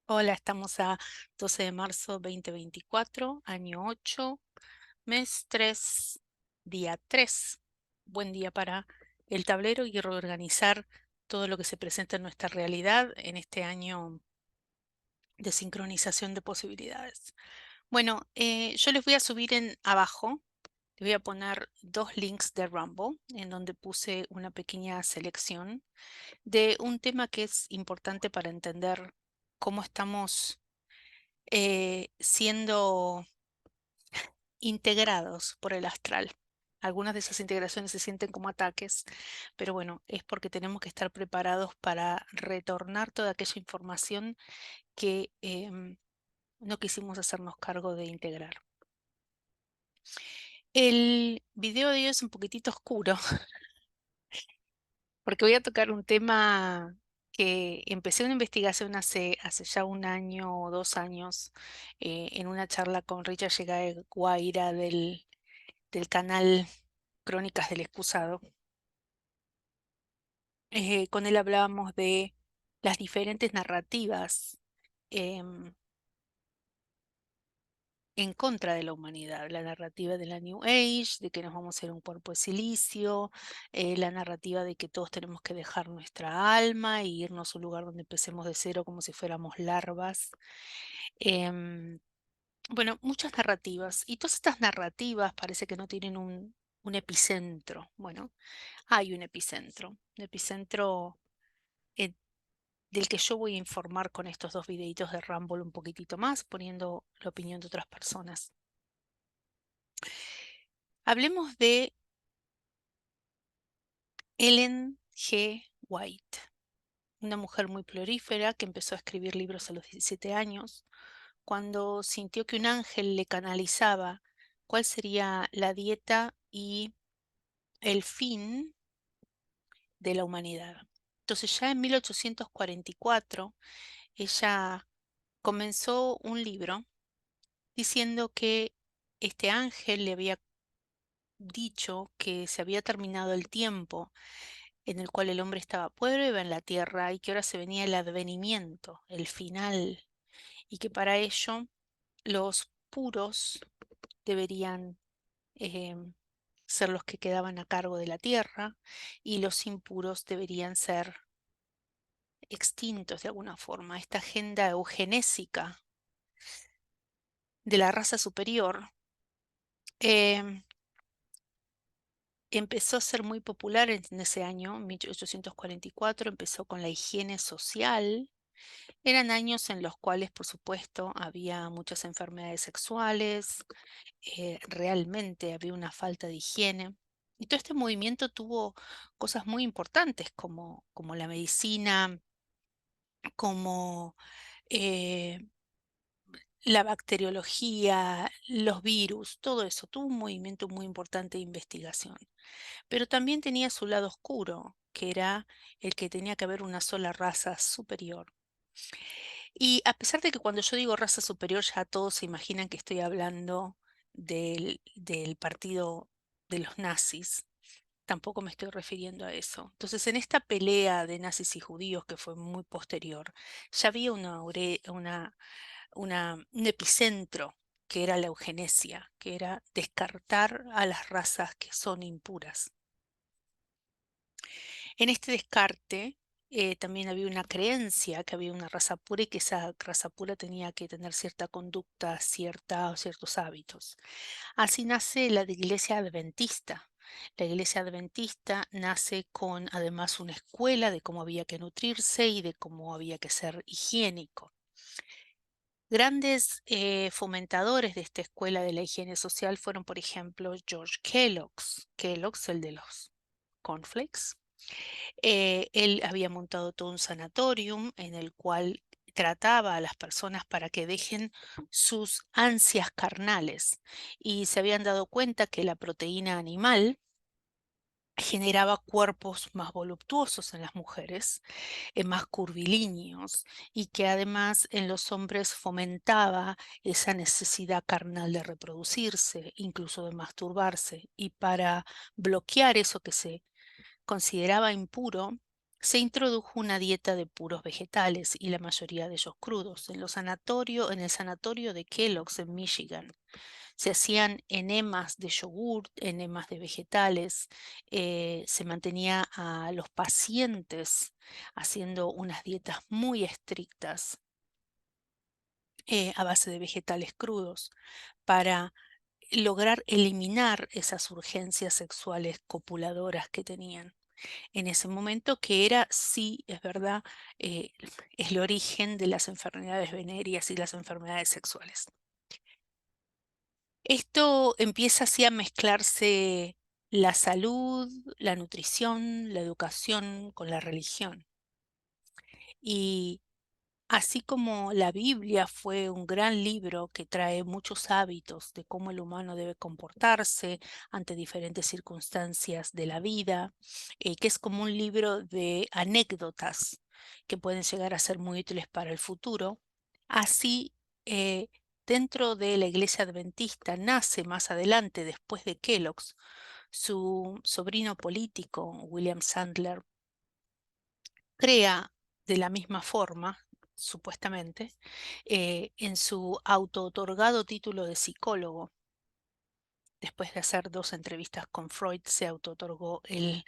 Hola, estamos a 12 de marzo 2024, año 8, mes 3, día 3. Buen día para el tablero y reorganizar todo lo que se presenta en nuestra realidad en este año de sincronización de posibilidades. Bueno, yo les voy a subir en abajo, les voy a poner dos links de Rumble, en donde puse una pequeña selección de un tema que es importante para entender cómo estamos siendo integrados por el astral. Algunas de esas integraciones se sienten como ataques, pero bueno, es porque tenemos que estar preparados para retornar toda aquella información que no quisimos hacernos cargo de integrar. El video de hoy es un poquitito oscuro porque voy a tocar un tema que empecé una investigación hace ya un año o 2 años en una charla con Richard Guaira del canal Crónicas del Excusado. Con él hablábamos de las diferentes narrativas em, en contra de la humanidad, la narrativa de la New Age, de que nos vamos a hacer un cuerpo de silicio, la narrativa de que todos tenemos que dejar nuestra alma e irnos a un lugar donde empecemos de cero como si fuéramos larvas. Em, bueno, muchas narrativas, y todas estas narrativas parece que no tienen un epicentro. Bueno, hay un epicentro eh, del que yo voy a informar con estos dos videitos de Rumble un poquitito más, poniendo la opinión de otras personas. Hablemos de Ellen G. White, una mujer muy prolífera que empezó a escribir libros a los 17 años, cuando sintió que un ángel le canalizaba cuál sería la dieta y el fin de la humanidad. Entonces ya en 1844 ella comenzó un libro diciendo que este ángel le había dicho que se había terminado el tiempo en el cual el hombre estaba a prueba en la tierra y que ahora se venía el advenimiento, el final, y que para ello los puros deberían ser los que quedaban a cargo de la tierra y los impuros deberían ser extintos de alguna forma. Esta agenda eugenésica de la raza superior em, empezó a ser muy popular en ese año, 1844, empezó con la higiene social. Eran años en los cuales, por supuesto, había muchas enfermedades sexuales, realmente había una falta de higiene. Y todo este movimiento tuvo cosas muy importantes como la medicina, como eh, la bacteriología, los virus, todo eso. Tuvo un movimiento muy importante de investigación. Pero también tenía su lado oscuro, que era el que tenía que haber una sola raza superior. Y a pesar de que cuando yo digo raza superior ya todos se imaginan que estoy hablando del partido de los nazis, tampoco me estoy refiriendo a eso. Entonces, en esta pelea de nazis y judíos que fue muy posterior, ya había un epicentro que era la eugenesia, que era descartar a las razas que son impuras. En este descarte también había una creencia que había una raza pura y que esa raza pura tenía que tener cierta conducta, ciertos hábitos. Así nace la iglesia adventista. La iglesia adventista nace con además una escuela de cómo había que nutrirse y de cómo había que ser higiénico. Grandes fomentadores de esta escuela de la higiene social fueron, por ejemplo, George Kellogg's, el de los cornflakes. Él había montado todo un sanatorium en el cual trataba a las personas para que dejen sus ansias carnales y se habían dado cuenta que la proteína animal generaba cuerpos más voluptuosos en las mujeres, más curvilíneos, y que además en los hombres fomentaba esa necesidad carnal de reproducirse, incluso de masturbarse, y para bloquear eso que se consideraba impuro, se introdujo una dieta de puros vegetales y la mayoría de ellos crudos. En el sanatorio de Kellogg's en Michigan se hacían enemas de yogur, enemas de vegetales, se mantenía a los pacientes haciendo unas dietas muy estrictas a base de vegetales crudos para lograr eliminar esas urgencias sexuales copuladoras que tenían en ese momento, que era, sí, es verdad, eh, el origen de las enfermedades venéreas y las enfermedades sexuales. Esto empieza así a mezclarse la salud, la nutrición, la educación con la religión. Y así como la Biblia fue un gran libro que trae muchos hábitos de cómo el humano debe comportarse ante diferentes circunstancias de la vida, que es como un libro de anécdotas que pueden llegar a ser muy útiles para el futuro, así eh, dentro de la Iglesia Adventista nace más adelante, después de Kellogg's, su sobrino político, William Sandler, crea de la misma forma, supuestamente, en su auto-otorgado título de psicólogo. Después de hacer 2 entrevistas con Freud, se auto-otorgó el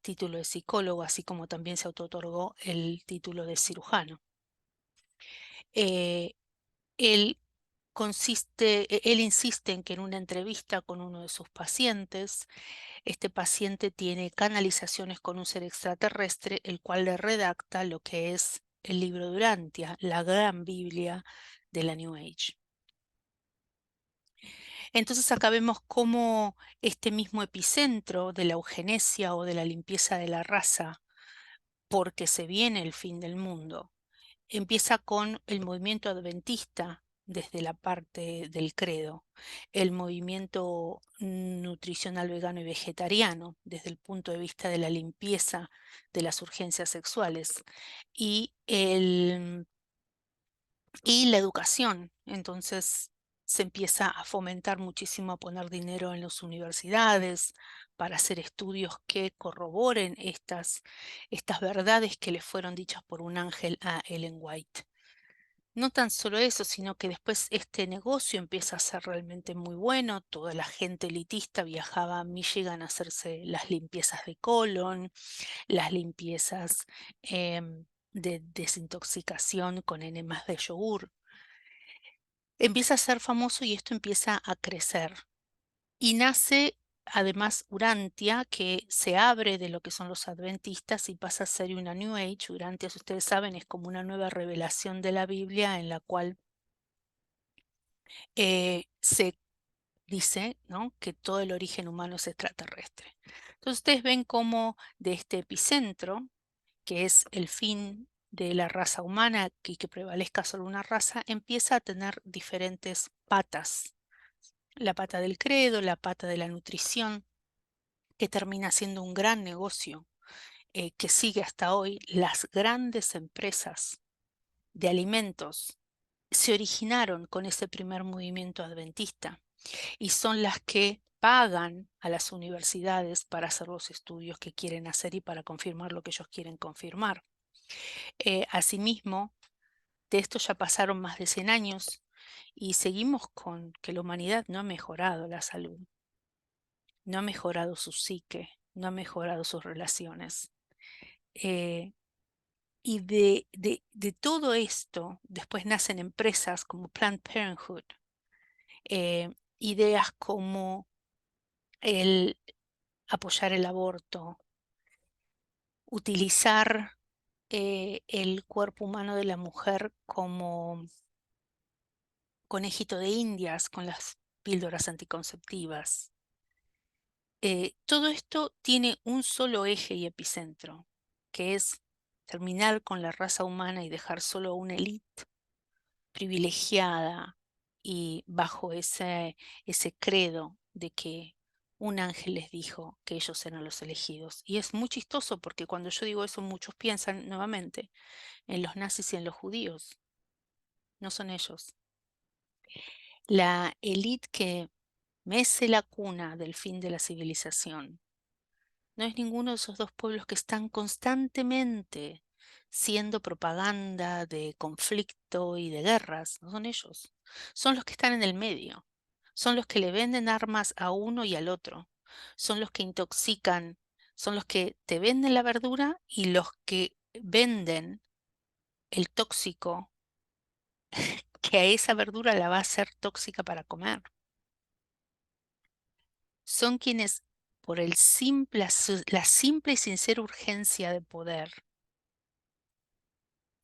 título de psicólogo, así como también se auto-otorgó el título de cirujano. Eh, él él insiste en que en una entrevista con uno de sus pacientes, este paciente tiene canalizaciones con un ser extraterrestre, el cual le redacta lo que es el libro de Urantia, la gran Biblia de la New Age. Entonces acá vemos cómo este mismo epicentro de la eugenesia o de la limpieza de la raza, porque se viene el fin del mundo, empieza con el movimiento adventista desde la parte del credo, el movimiento nutricional vegano y vegetariano desde el punto de vista de la limpieza de las urgencias sexuales y, y la educación. Entonces se empieza a fomentar muchísimo, a poner dinero en las universidades para hacer estudios que corroboren estas verdades que le fueron dichas por un ángel a Ellen White. No tan solo eso, sino que después este negocio empieza a ser realmente muy bueno. Toda la gente elitista viajaba a Michigan a hacerse las limpiezas de colon, las limpiezas de desintoxicación con enemas de yogur. Empieza a ser famoso y esto empieza a crecer. Y nace además Urantia, que se abre de lo que son los adventistas y pasa a ser una New Age. Urantia, si ustedes saben, es como una nueva revelación de la Biblia en la cual se dice, ¿no?, que todo el origen humano es extraterrestre. Entonces ustedes ven cómo de este epicentro, que es el fin de la raza humana y que prevalezca solo una raza, empieza a tener diferentes patas. La pata del credo, la pata de la nutrición, que termina siendo un gran negocio que sigue hasta hoy. Las grandes empresas de alimentos se originaron con ese primer movimiento adventista y son las que pagan a las universidades para hacer los estudios que quieren hacer y para confirmar lo que ellos quieren confirmar. Asimismo, de esto ya pasaron más de 100 años y seguimos con que la humanidad no ha mejorado la salud, no ha mejorado su psique, no ha mejorado sus relaciones. Eh, y de todo esto, después nacen empresas como Planned Parenthood, ideas como el apoyar el aborto, utilizar el cuerpo humano de la mujer como conejito de indias con las píldoras anticonceptivas. Todo esto tiene un solo eje y epicentro, que es terminar con la raza humana y dejar solo una élite privilegiada y bajo ese credo de que un ángel les dijo que ellos eran los elegidos. Y es muy chistoso porque cuando yo digo eso muchos piensan nuevamente en los nazis y en los judíos. No son ellos. La élite que mece la cuna del fin de la civilización no es ninguno de esos dos pueblos que están constantemente siendo propaganda de conflicto y de guerras, no son ellos, son los que están en el medio, son los que le venden armas a uno y al otro, son los que intoxican, son los que te venden la verdura y los que venden el tóxico que a esa verdura la va a hacer tóxica para comer. Son quienes, por la simple y sincera urgencia de poder,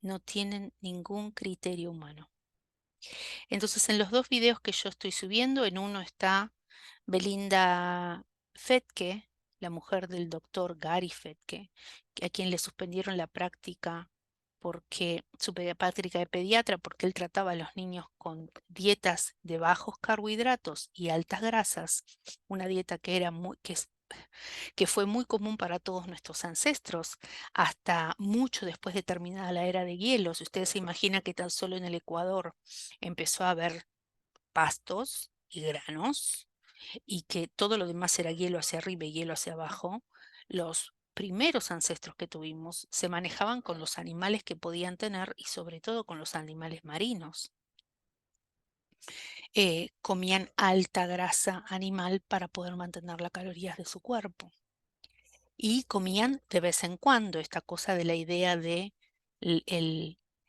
no tienen ningún criterio humano. Entonces, en los dos videos que yo estoy subiendo, en uno está Belinda Fetke, la mujer del doctor Gary Fetke, a quien le suspendieron la práctica porque su práctica de pediatra, porque él trataba a los niños con dietas de bajos carbohidratos y altas grasas, una dieta que era que fue muy común para todos nuestros ancestros, hasta mucho después de terminada la era de hielo. Si ustedes se imaginan que tan solo en el Ecuador empezó a haber pastos y granos, y que todo lo demás era hielo hacia arriba y hielo hacia abajo, los primeros ancestros que tuvimos se manejaban con los animales que podían tener y sobre todo con los animales marinos. Comían alta grasa animal para poder mantener las calorías de su cuerpo. Y comían de vez en cuando esta cosa de la idea de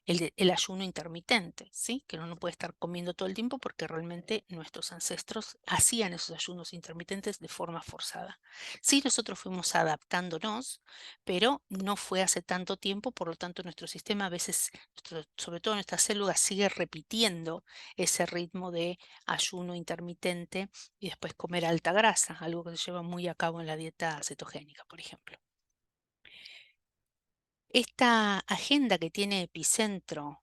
el ayuno intermitente, ¿sí? Que uno no puede estar comiendo todo el tiempo porque realmente nuestros ancestros hacían esos ayunos intermitentes de forma forzada. Sí, nosotros fuimos adaptándonos, pero no fue hace tanto tiempo, por lo tanto nuestro sistema a veces, sobre todo nuestras células, sigue repitiendo ese ritmo de ayuno intermitente y después comer alta grasa, algo que se lleva muy a cabo en la dieta cetogénica, por ejemplo. Esta agenda que tiene epicentro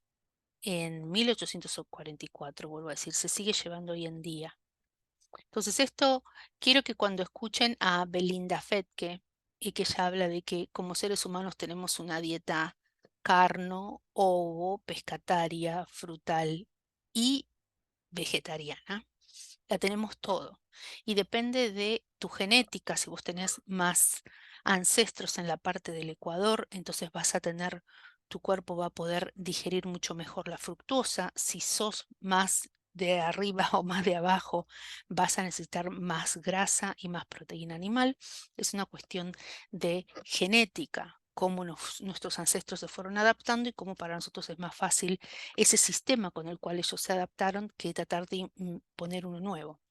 en 1844, vuelvo a decir, se sigue llevando hoy en día. Entonces, esto quiero que cuando escuchen a Belinda Fetke y que ella habla de que como seres humanos tenemos una dieta carno, ovo, pescataria, frutal y vegetariana, la tenemos todo. Y depende de tu genética, si vos tenés más ancestros en la parte del Ecuador, entonces vas a tener, tu cuerpo va a poder digerir mucho mejor la fructosa. Si sos más de arriba o más de abajo, vas a necesitar más grasa y más proteína animal. Es una cuestión de genética, cómo nuestros ancestros se fueron adaptando y cómo para nosotros es más fácil ese sistema con el cual ellos se adaptaron que tratar de poner uno nuevo.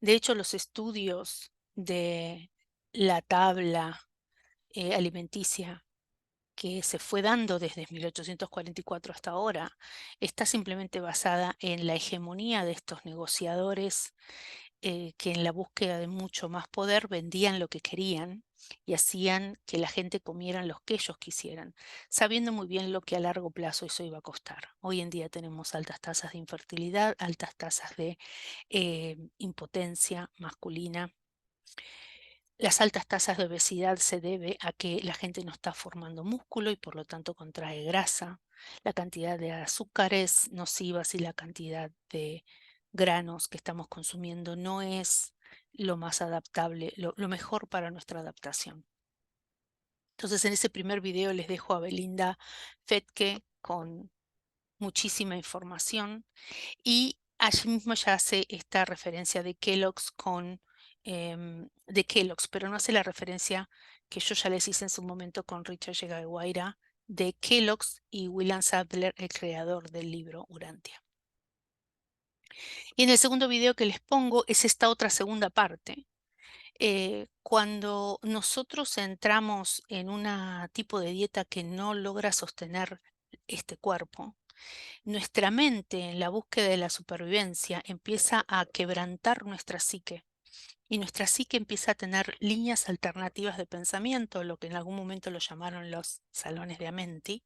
De hecho, los estudios de la tabla alimenticia que se fue dando desde 1844 hasta ahora está simplemente basada en la hegemonía de estos negociadores que en la búsqueda de mucho más poder vendían lo que querían y hacían que la gente comiera los que ellos quisieran, sabiendo muy bien lo que a largo plazo eso iba a costar. Hoy en día tenemos altas tasas de infertilidad, altas tasas de impotencia masculina. Las altas tasas de obesidad se debe a que la gente no está formando músculo y por lo tanto contrae grasa. La cantidad de azúcares nocivas y la cantidad de granos que estamos consumiendo no es lo más adaptable, lo mejor para nuestra adaptación. Entonces en ese primer video les dejo a Belinda Fetke con muchísima información y allí mismo ya hace esta referencia de Kellogg's de Kellogg's, pero no hace la referencia que yo ya les hice en su momento con Richard Yegaguaira de Kellogg's y William Sadler, el creador del libro Urantia. Y en el segundo video que les pongo es esta otra segunda parte. Cuando nosotros entramos en un tipo de dieta que no logra sostener este cuerpo, nuestra mente en la búsqueda de la supervivencia empieza a quebrantar nuestra psique y nuestra psique empieza a tener líneas alternativas de pensamiento, lo que en algún momento lo llamaron los salones de Amenti,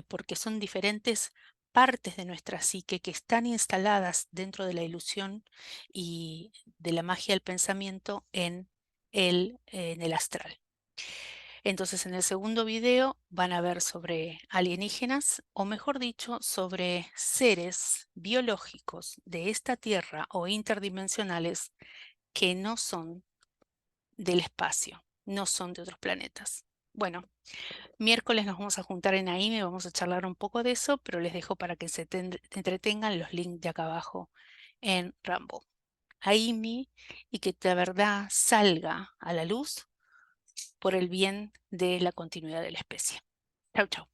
porque son diferentes partes de nuestra psique que están instaladas dentro de la ilusión y de la magia del pensamiento en el astral. Entonces, en el segundo video van a ver sobre alienígenas, o mejor dicho, sobre seres biológicos de esta Tierra o interdimensionales que no son del espacio, no son de otros planetas. Bueno, miércoles nos vamos a juntar en AIME y vamos a charlar un poco de eso, pero les dejo para que se entretengan los links de acá abajo en Rambo. AIME, y que la verdad salga a la luz por el bien de la continuidad de la especie. Chau, chau.